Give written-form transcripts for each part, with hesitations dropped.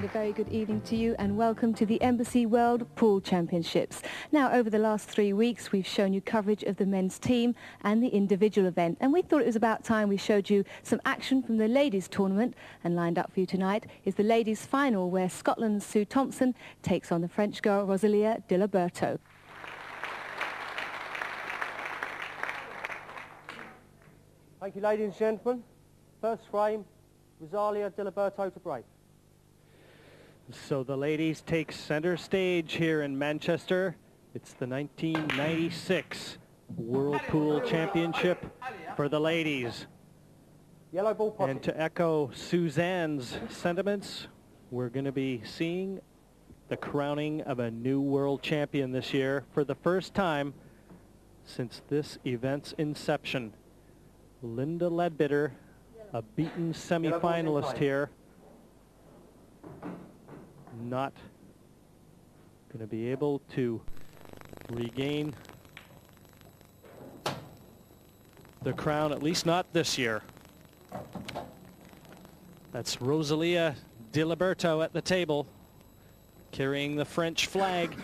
And a very good evening to you and welcome to the Embassy World Pool Championships. Now, over the last 3 weeks, we've shown you coverage of the men's team and the individual event. And we thought it was about time we showed you some action from the ladies' tournament. And lined up for you tonight is the ladies' final, where Scotland's Sue Thompson takes on the French girl Rosalia Diliberto. Thank you, ladies and gentlemen. First frame, Rosalia Diliberto to break. So the ladies take center stage here in Manchester. It's the 1996 World Pool Championship for the ladies. Yellow ball pocket. And to echo Suzanne's sentiments, we're going to be seeing the crowning of a new world champion this year for the first time since this event's inception. Linda Ledbetter, a beaten semi-finalist here, not going to be able to regain the crown, at least not this year. That's Rosalia Diliberto at the table, carrying the French flag.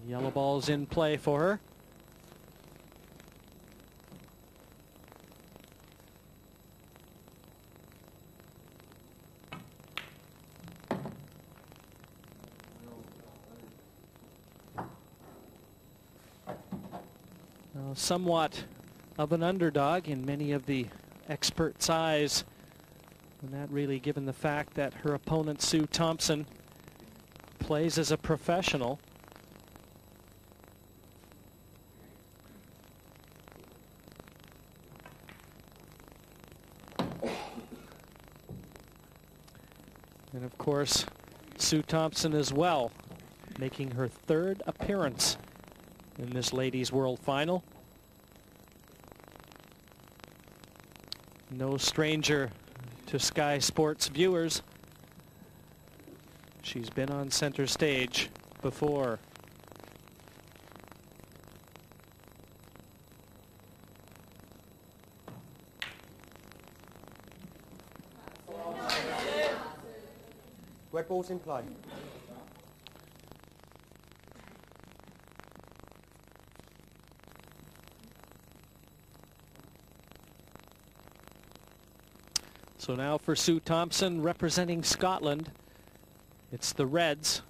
Yellow ball's in play for her. Now, somewhat of an underdog in many of the experts' eyes, and that really given the fact that her opponent Sue Thompson plays as a professional. And of course, Sue Thompson as well, making her third appearance in this ladies' world final. No stranger to Sky Sports viewers. She's been on center stage before. Red ball's in play. So now for Sue Thompson representing Scotland, it's the Reds.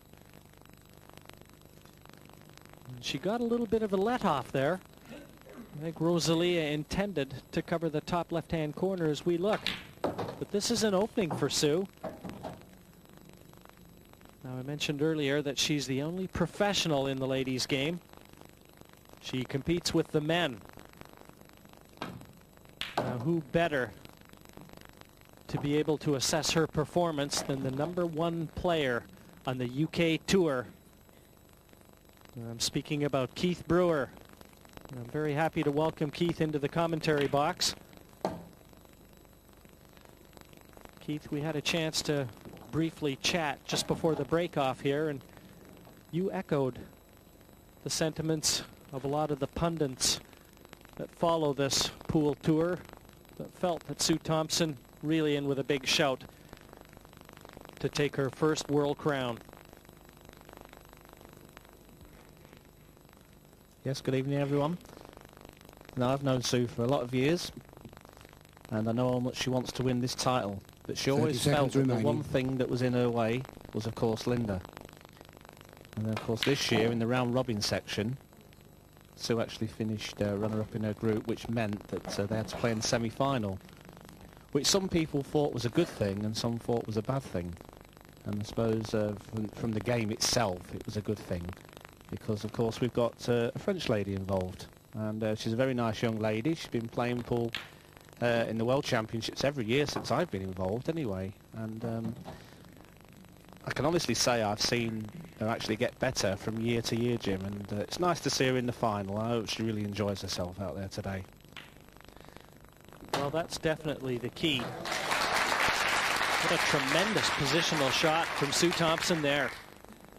And she got a little bit of a let-off there. I think Rosalia intended to cover the top left-hand corner as we look. But this is an opening for Sue. Now, I mentioned earlier that she's the only professional in the ladies' game. She competes with the men. Now, who better to be able to assess her performance than the #1 player on the UK tour? I'm speaking about Keith Brewer. I'm very happy to welcome Keith into the commentary box. Keith, we had a chance to briefly chat just before the break off here, and you echoed the sentiments of a lot of the pundits that follow this pool tour that felt that Sue Thompson really in with a big shout to take her first world crown. Yes, good evening everyone. Now, I've known Sue for a lot of years and I know how much she wants to win this title, but she always felt that the one thing that was in her way was of course Linda. And then of course this year in the round robin section, Sue actually finished runner-up in her group, which meant that they had to play in the semi-final, which some people thought was a good thing and some thought was a bad thing. And I suppose from the game itself it was a good thing, because of course we've got a French lady involved, and she's a very nice young lady. She's been playing pool in the World Championships every year since I've been involved anyway, and I can honestly say I've seen her actually get better from year to year, Jim, and it's nice to see her in the final. I hope she really enjoys herself out there today. Well, that's definitely the key. What a tremendous positional shot from Sue Thompson there.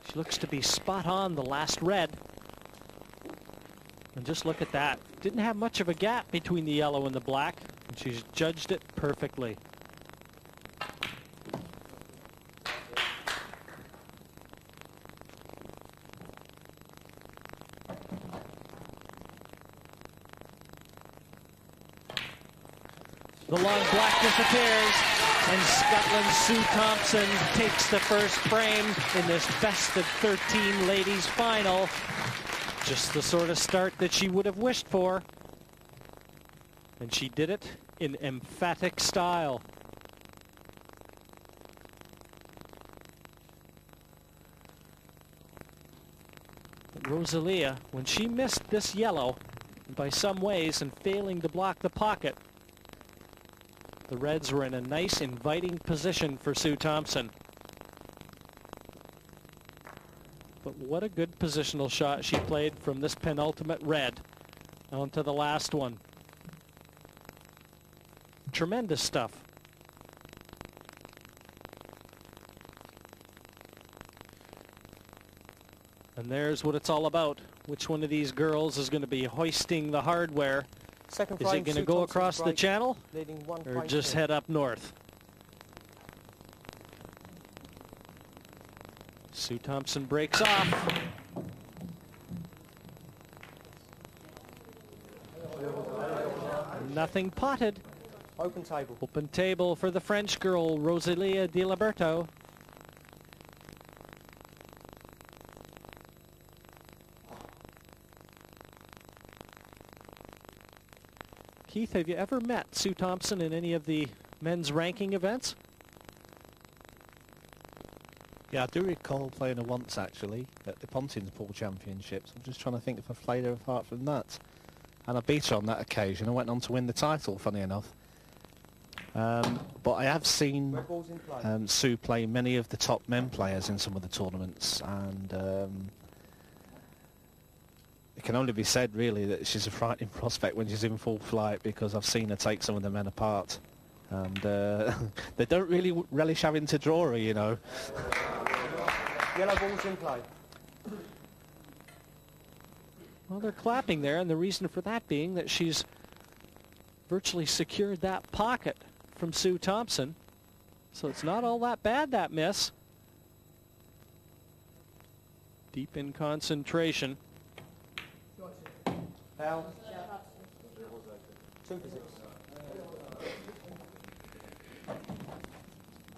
She looks to be spot on the last red. And just look at that. Didn't have much of a gap between the yellow and the black. And she's judged it perfectly. The long black disappears, and Scotland's Sue Thompson takes the first frame in this best of 13 ladies final. Just the sort of start that she would have wished for. And she did it in emphatic style. But Rosalia, when she missed this yellow, by some ways, and failing to block the pocket, the Reds were in a nice, inviting position for Sue Thompson. But what a good positional shot she played from this penultimate red onto the last one. Tremendous stuff. And there's what it's all about. Which one of these girls is going to be hoisting the hardware? Second Is it going to go across the channel or just head up north? Sue Thompson breaks off. Nothing potted. Open table. Open table for the French girl, Rosalia Diliberto. Keith, have you ever met Sue Thompson in any of the men's ranking events? Yeah, I do recall playing her once, actually, at the Pontins Pool Championships. I'm just trying to think if I've played her apart from that. And I beat her on that occasion. I went on to win the title, funny enough. But I have seen Sue play many of the top men players in some of the tournaments, and it can only be said, really, that she's a frightening prospect when she's in full flight, because I've seen her take some of the men apart. And they don't really relish having to draw her, you know. Yellow ball's in play. Well, they're clapping there, and the reason for that being that she's virtually secured that pocket from Sue Thompson. So it's not all that bad, that miss. Deep in concentration. Foul. 2 for 6.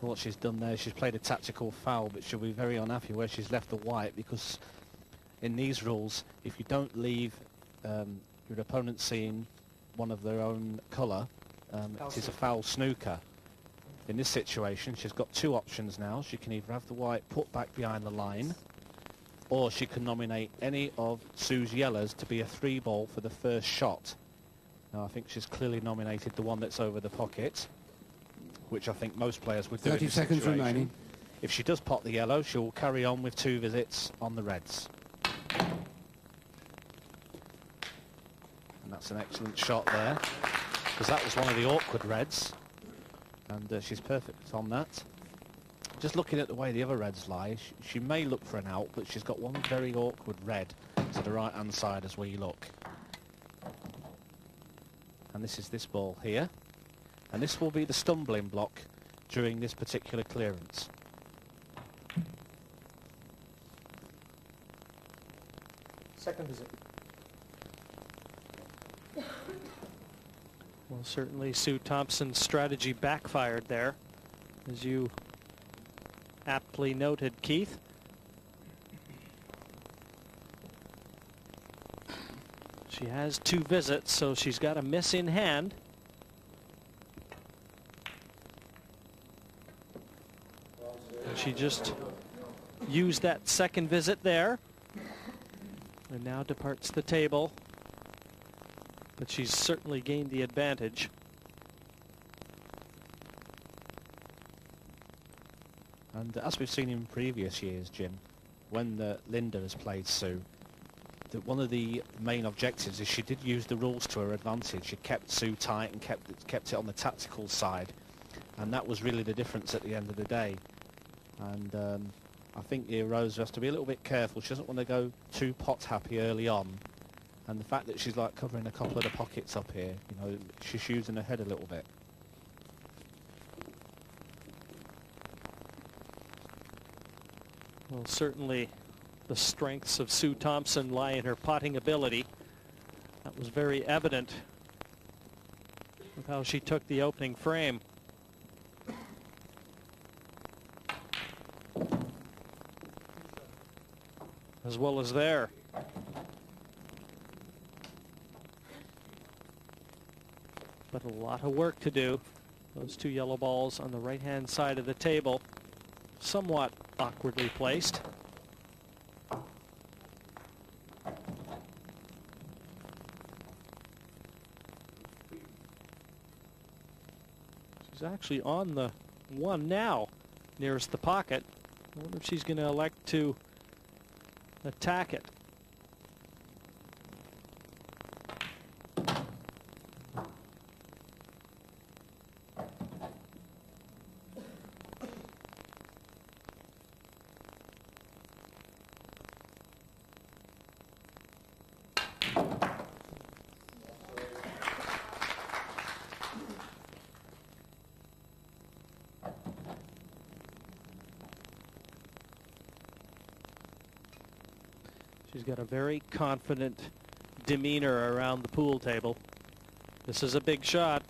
What she's done there, she's played a tactical foul, but she'll be very unhappy where she's left the white, because in these rules, if you don't leave your opponent seeing one of their own colour, it is a foul snooker. In this situation, she's got 2 options now. She can either have the white put back behind the line, or she can nominate any of Sue's yellows to be a 3-ball for the first shot. Now, I think she's clearly nominated the one that's over the pocket, which I think most players would do. 30 seconds remaining. If she does pot the yellow, she'll carry on with 2 visits on the reds. And that's an excellent shot there, because that was one of the awkward reds, and she's perfect on that. Just looking at the way the other reds lie, she may look for an out, but she's got one very awkward red to the right-hand side as we look. And this is this ball here. And this will be the stumbling block during this particular clearance. Second visit. Well, certainly Sue Thompson's strategy backfired there, as you aptly noted, Keith. She has 2 visits, so she's got a miss in hand. And she just used that second visit there, and now departs the table. But she's certainly gained the advantage. And as we've seen in previous years, Jim, when Linda has played Sue, that one of the main objectives is she did use the rules to her advantage. She kept Sue tight and kept it on the tactical side, and that was really the difference at the end of the day. And I think Rose has to be a little bit careful. She doesn't want to go too pot happy early on, And the fact that she's like covering a couple of the pockets up here, you know, she's using her head a little bit. Well, certainly the strengths of Sue Thompson lie in her potting ability. That was very evident with how she took the opening frame. As well as there. But a lot of work to do. Those two yellow balls on the right-hand side of the table, somewhat awkwardly placed. She's actually on the one now, nearest the pocket. I wonder if she's going to elect to attack it. She's got a very confident demeanor around the pool table. This is a big shot.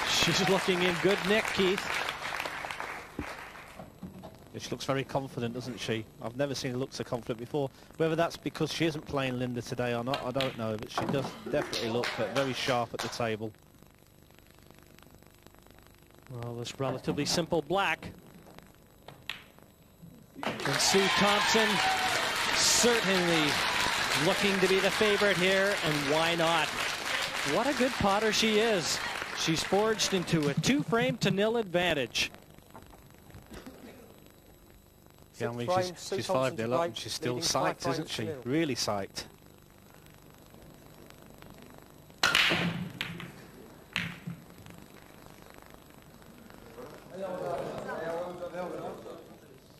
She's looking in good nick, Keith. She looks very confident, doesn't she? I've never seen her look so confident before. Whether that's because she isn't playing Linda today or not, I don't know, but she does definitely look very sharp at the table. Well, this relatively simple black. And Sue Thompson certainly looking to be the favorite here, and why not? What a good potter she is. She's forged into a 2-frame-to-0 advantage. Yeah, I mean, she's 5-0 up and she's still psyched, isn't she? Really psyched.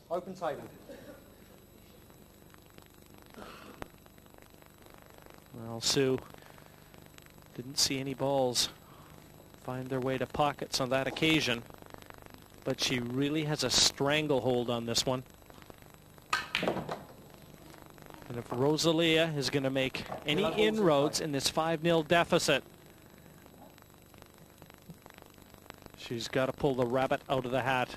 Open table. Well, Sue didn't see any balls find their way to pockets on that occasion, but she really has a stranglehold on this one. And if Rosalia is going to make any inroads in this 5-0 deficit, she's got to pull the rabbit out of the hat.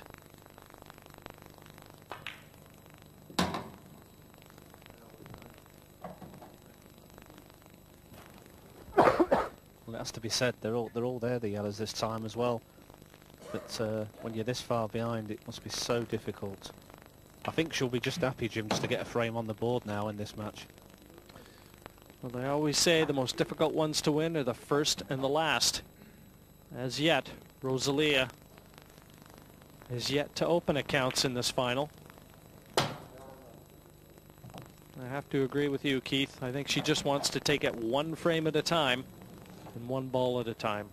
Well, it has to be said, they're all there, the yellows, this time as well. But when you're this far behind, it must be so difficult. I think she'll be just happy, Jim, just to get a frame on the board now in this match. Well, they always say the most difficult ones to win are the first and the last. As yet, Rosalia is yet to open accounts in this final. I have to agree with you, Keith. I think she just wants to take it one frame at a time and one ball at a time.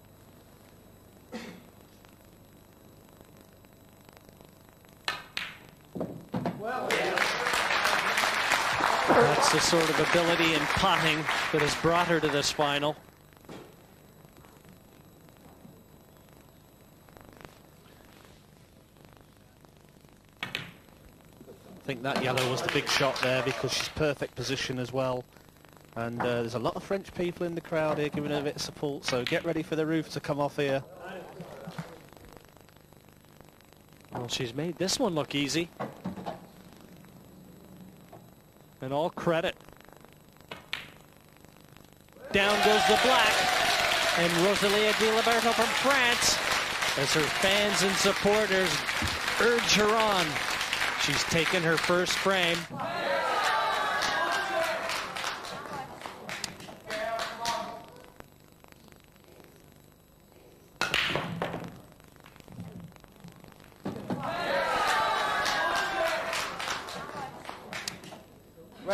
That's the sort of ability in potting that has brought her to this final. I think that yellow was the big shot there because she's perfect position as well. And there's a lot of French people in the crowd here giving her a bit of support, so get ready for the roof to come off here. Well, she's made this one look easy. And all credit. Down goes the black. And Rosalia Diliberto from France, as her fans and supporters urge her on. She's taken her first frame.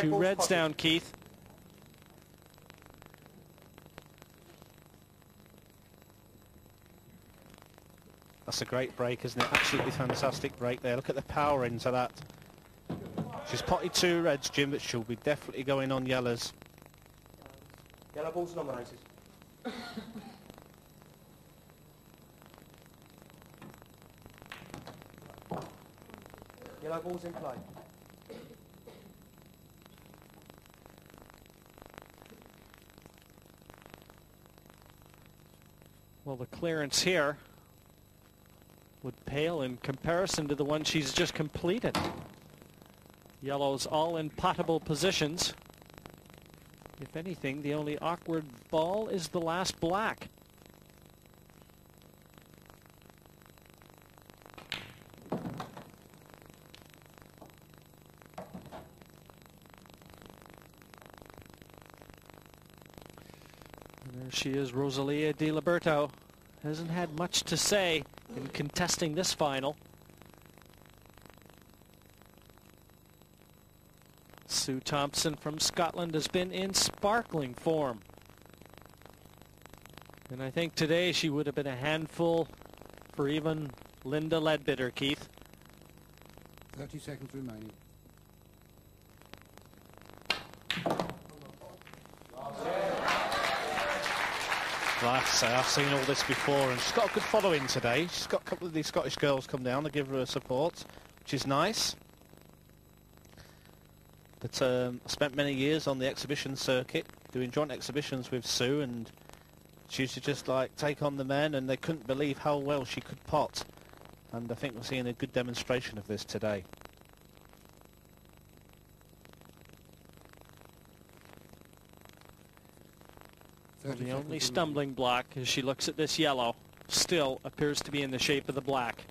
Two reds down, Keith. That's a great break, isn't it? Absolutely fantastic break there. Look at the power into that. She's potted 2 reds, Jim, but she'll be definitely going on yellows. Yellow balls nominated. Yellow balls in play. Well, the clearance here would pale in comparison to the one she's just completed. Yellows all in potable positions. If anything, the only awkward ball is the last black. And there she is, Rosalia Diliberto. Hasn't had much to say in contesting this final. Sue Thompson from Scotland has been in sparkling form. And I think today she would have been a handful for even Linda Ledbetter, Keith. 30 seconds remaining. Like I say, I've seen all this before, and she's got a good following today. She's got a couple of these Scottish girls come down to give her support, which is nice. But I spent many years on the exhibition circuit doing joint exhibitions with Sue, and she used to just like take on the men, and they couldn't believe how well she could pot. And I think we're seeing a good demonstration of this today. Well, the only stumbling block as she looks at this yellow still appears to be in the shape of the black.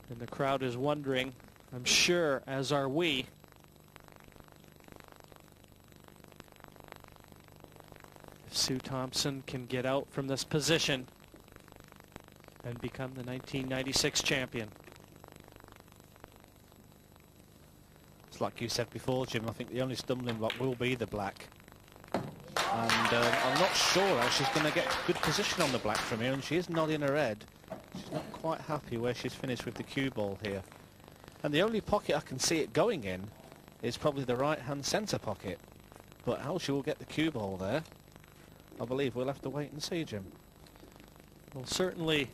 And the crowd is wondering, I'm sure, as are we, if Sue Thompson can get out from this position and become the 1996 champion. It's like you said before, Jim, I think the only stumbling block will be the black. And I'm not sure how she's going to get good position on the black from here, and she is nodding her head. She's not quite happy where she's finished with the cue ball here. And the only pocket I can see it going in is probably the right-hand centre pocket. But how she will get the cue ball there, I believe we'll have to wait and see, Jim. Well, certainly,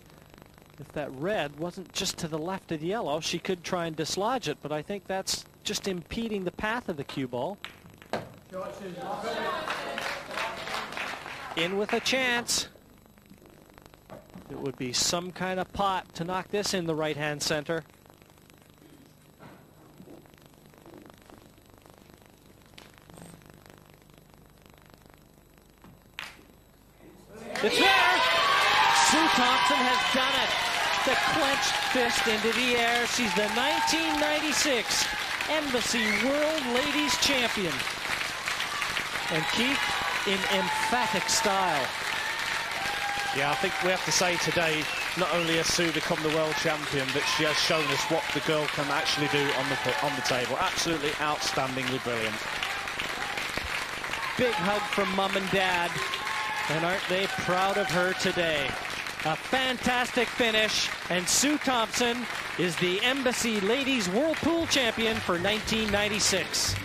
if that red wasn't just to the left of the yellow, she could try and dislodge it, but I think that's just impeding the path of the cue ball. In with a chance. It would be some kind of pot to knock this in the right-hand center. It's there! Sue Thompson has done it. The clenched fist into the air. She's the 1996 Embassy World Ladies Champion. And Keith, in emphatic style. Yeah, I think we have to say today, not only has Sue become the world champion, but she has shown us what the girl can actually do on the table. Absolutely outstandingly brilliant. Big hug from Mum and Dad. And aren't they proud of her today? A fantastic finish, and Sue Thompson is the Embassy Ladies Whirlpool Champion for 1996.